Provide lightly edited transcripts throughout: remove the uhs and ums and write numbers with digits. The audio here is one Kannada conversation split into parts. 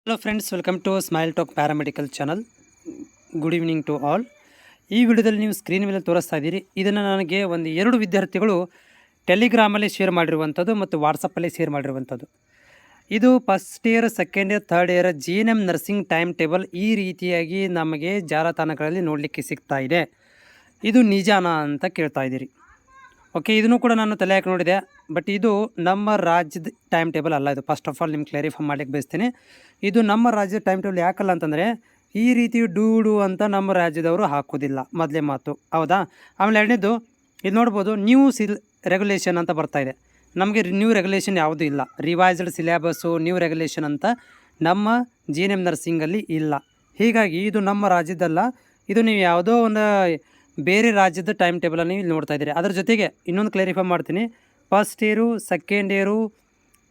Hello friends, welcome to smile talk paramedical channel. Good evening to all. ಈ ವಿಡಿಯೋದಲ್ಲಿ ನೀವು ಸ್ಕ್ರೀನ್ ಮೇಲೆ ತೋರಿಸ್ತಾ ಇದ್ದೀರಿ. ಇದನ್ನು ನನಗೆ ಒಂದು 2 ವಿದ್ಯಾರ್ಥಿಗಳು ಟೆಲಿಗ್ರಾಮಲ್ಲಿ ಶೇರ್ ಮಾಡಿರುವಂಥದ್ದು ಮತ್ತು ವಾಟ್ಸಪ್ಪಲ್ಲಿ ಶೇರ್ ಮಾಡಿರುವಂಥದ್ದು. ಇದು first year, second year, third year GNM nursing time table ಈ ರೀತಿಯಾಗಿ ನಮಗೆ ಜಾಲತಾಣಗಳಲ್ಲಿ ನೋಡಲಿಕ್ಕೆ ಸಿಗ್ತಾ ಇದೆ. ಇದು ನಿಜಾನಾ ಅಂತ ಕೇಳ್ತಾ ಇದ್ದೀರಿ. ಓಕೆ, ಇದನ್ನು ಕೂಡ ನಾನು ತಲೆ ಹಾಕಿ ನೋಡಿದೆ. ಬಟ್ ಇದು ನಮ್ಮ ರಾಜ್ಯದ ಟೈಮ್ ಟೇಬಲ್ ಅಲ್ಲ. ಇದು ಫಸ್ಟ್ ಆಫ್ ಆಲ್ ನಿಮ್ಗೆ ಕ್ಲಾರಿಫೈ ಮಾಡಲಿಕ್ಕೆ ಬಯಸ್ತೀನಿ. ಇದು ನಮ್ಮ ರಾಜ್ಯದ ಟೈಮ್ ಟೇಬಲ್ ಯಾಕಲ್ಲ ಅಂತಂದರೆ, ಈ ರೀತಿ ಡೂಡು ಅಂತ ನಮ್ಮ ರಾಜ್ಯದವರು ಹಾಕೋದಿಲ್ಲ, ಮೊದಲೇ ಮಾತು. ಹೌದಾ? ಆಮೇಲೆ ಎರಡನೇದು, ಇದು ನೋಡ್ಬೋದು, ನ್ಯೂ ರೆಗ್ಯುಲೇಷನ್ ಅಂತ ಬರ್ತಾ ಇದೆ. ನಮಗೆ ನ್ಯೂ ರೆಗ್ಯುಲೇಷನ್ ಯಾವುದೂ ಇಲ್ಲ. ರಿವೈಸ್ಡ್ ಸಿಲೆಬಸ್ಸು, ನ್ಯೂ ರೆಗ್ಯುಲೇಷನ್ ಅಂತ ನಮ್ಮ GNM ನರ್ಸಿಂಗಲ್ಲಿ ಇಲ್ಲ. ಹೀಗಾಗಿ ಇದು ನಮ್ಮ ರಾಜ್ಯದಲ್ಲ. ಇದು ನೀವು ಯಾವುದೋ ಒಂದು ಬೇರೆ ರಾಜ್ಯದ ಟೈಮ್ ಟೇಬಲನ್ನು ಇಲ್ಲಿ ನೋಡ್ತಾ ಇದ್ದೀರಿ. ಅದರ ಜೊತೆಗೆ ಇನ್ನೊಂದು ಕ್ಲಾರಿಫೈ ಮಾಡ್ತೀನಿ. First year, second year,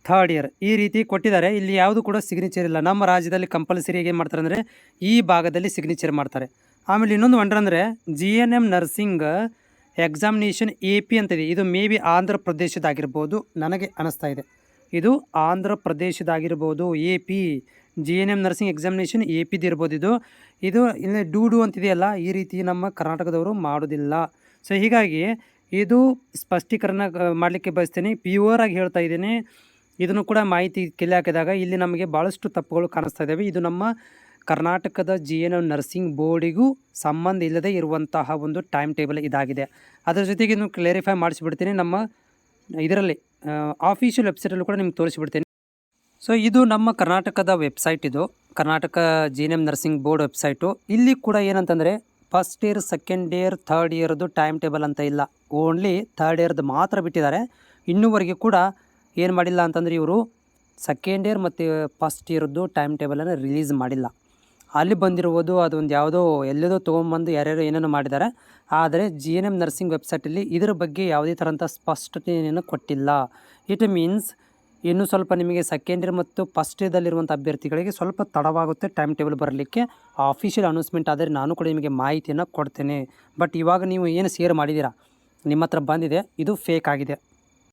third year ಈ ರೀತಿ ಕೊಟ್ಟಿದ್ದಾರೆ. ಇಲ್ಲಿ ಯಾವುದು ಕೂಡ ಸಿಗ್ನೇಚರ್ ಇಲ್ಲ. ನಮ್ಮ ರಾಜ್ಯದಲ್ಲಿ ಕಂಪಲ್ಸರಿಯಾಗಿ ಏನು ಮಾಡ್ತಾರೆ ಅಂದರೆ, ಈ ಭಾಗದಲ್ಲಿ ಸಿಗ್ನೇಚರ್ ಮಾಡ್ತಾರೆ. ಆಮೇಲೆ ಇನ್ನೊಂದು ಅಂದರೆ GNM ನರ್ಸಿಂಗ್ ಎಕ್ಸಾಮಿನೇಷನ್ AP ಅಂತಿದೆ. ಇದು ಮೇ ಬಿ ಆಂಧ್ರ ಪ್ರದೇಶದಾಗಿರ್ಬೋದು, ನನಗೆ ಅನ್ನಿಸ್ತಾ ಇದೆ. ಇದು ಆಂಧ್ರ ಪ್ರದೇಶದಾಗಿರ್ಬೋದು. AP GNM ನರ್ಸಿಂಗ್ ಎಕ್ಸಾಮಿನೇಷನ್ APದು ಇರ್ಬೋದು. ಇದು ಇಲ್ಲಿ ಡೂಡು ಅಂತಿದೆಯಲ್ಲ, ಈ ರೀತಿ ನಮ್ಮ ಕರ್ನಾಟಕದವರು ಮಾಡೋದಿಲ್ಲ. ಸೊ ಹೀಗಾಗಿ ಇದು ಸ್ಪಷ್ಟೀಕರಣ ಮಾಡಲಿಕ್ಕೆ ಬಯಸ್ತೀನಿ. ಪ್ಯೂರ್ ಆಗಿ ಹೇಳ್ತಾ ಇದ್ದೀನಿ. ಇದನ್ನು ಕೂಡ ಮಾಹಿತಿ ಕೆಲೆ ಹಾಕಿದಾಗ ಇಲ್ಲಿ ನಮಗೆ ಭಾಳಷ್ಟು ತಪ್ಪುಗಳು ಕಾಣಿಸ್ತಾ ಇದ್ದಾವೆ. ಇದು ನಮ್ಮ ಕರ್ನಾಟಕದ GNM ನರ್ಸಿಂಗ್ ಬೋರ್ಡಿಗೂ ಸಂಬಂಧ ಇಲ್ಲದೆ ಇರುವಂತಹ ಒಂದು ಟೈಮ್ ಟೇಬಲ್ ಇದಾಗಿದೆ. ಅದರ ಜೊತೆಗೆ ಇನ್ನು ಕ್ಲಾರಿಫೈ ಮಾಡಿಸಿಬಿಡ್ತೀನಿ. ನಮ್ಮ ಇದರಲ್ಲಿ ಆಫಿಷಿಯಲ್ ವೆಬ್ಸೈಟಲ್ಲೂ ಕೂಡ ನಿಮ್ಗೆ ತೋರಿಸಿಬಿಡ್ತೀನಿ. ಸೊ ಇದು ನಮ್ಮ ಕರ್ನಾಟಕದ ವೆಬ್ಸೈಟ್. ಇದು ಕರ್ನಾಟಕ GNM ನರ್ಸಿಂಗ್ ಬೋರ್ಡ್ ವೆಬ್ಸೈಟು. ಇಲ್ಲಿ ಕೂಡ ಏನಂತಂದರೆ, first year, second year, third ಇಯರ್ದು ಟೈಮ್ ಟೇಬಲ್ ಅಂತ ಇಲ್ಲ. ಓನ್ಲಿ ಥರ್ಡ್ ಇಯರ್ದು ಮಾತ್ರ ಬಿಟ್ಟಿದ್ದಾರೆ. ಇನ್ನೂವರೆಗೆ ಕೂಡ ಏನು ಮಾಡಿಲ್ಲ ಅಂತಂದರೆ, ಇವರು ಸೆಕೆಂಡ್ ಇಯರ್ ಮತ್ತು ಫಸ್ಟ್ ಇಯರ್ದು ಟೈಮ್ ಟೇಬಲನ್ನು ರಿಲೀಸ್ ಮಾಡಿಲ್ಲ. ಅಲ್ಲಿ ಬಂದಿರುವುದು ಅದೊಂದು ಯಾವುದೋ ಎಲ್ಲದೋ ತೊಗೊಂಬಂದು ಯಾರ್ಯಾರು ಏನೇನೋ ಮಾಡಿದ್ದಾರೆ. ಆದರೆ GNM ನರ್ಸಿಂಗ್ ವೆಬ್ಸೈಟಲ್ಲಿ ಇದರ ಬಗ್ಗೆ ಯಾವುದೇ ಥರಂಥ ಸ್ಪಷ್ಟತೆಯನ್ನು ಕೊಟ್ಟಿಲ್ಲ. ಇಟ್ ಮೀನ್ಸ್ ಇನ್ನೂ ಸ್ವಲ್ಪ ನಿಮಗೆ ಸೆಕೆಂಡ್ ಇಯರ್ ಮತ್ತು ಫಸ್ಟ್ ಇಯರ್ದಲ್ಲಿರುವಂಥ ಅಭ್ಯರ್ಥಿಗಳಿಗೆ ಸ್ವಲ್ಪ ತಡವಾಗುತ್ತೆ ಟೈಮ್ ಟೇಬಲ್ ಬರಲಿಕ್ಕೆ. ಆಫಿಷಿಯಲ್ ಅನೌನ್ಸ್ಮೆಂಟ್ ಆದರೆ ನಾನು ಕೂಡ ನಿಮಗೆ ಮಾಹಿತಿಯನ್ನು ಕೊಡ್ತೇನೆ. ಬಟ್ ಇವಾಗ ನೀವು ಏನು ಶೇರ್ ಮಾಡಿದ್ದೀರಾ, ನಿಮ್ಮ ಹತ್ರ ಬಂದಿದೆ, ಇದು ಫೇಕ್ ಆಗಿದೆ.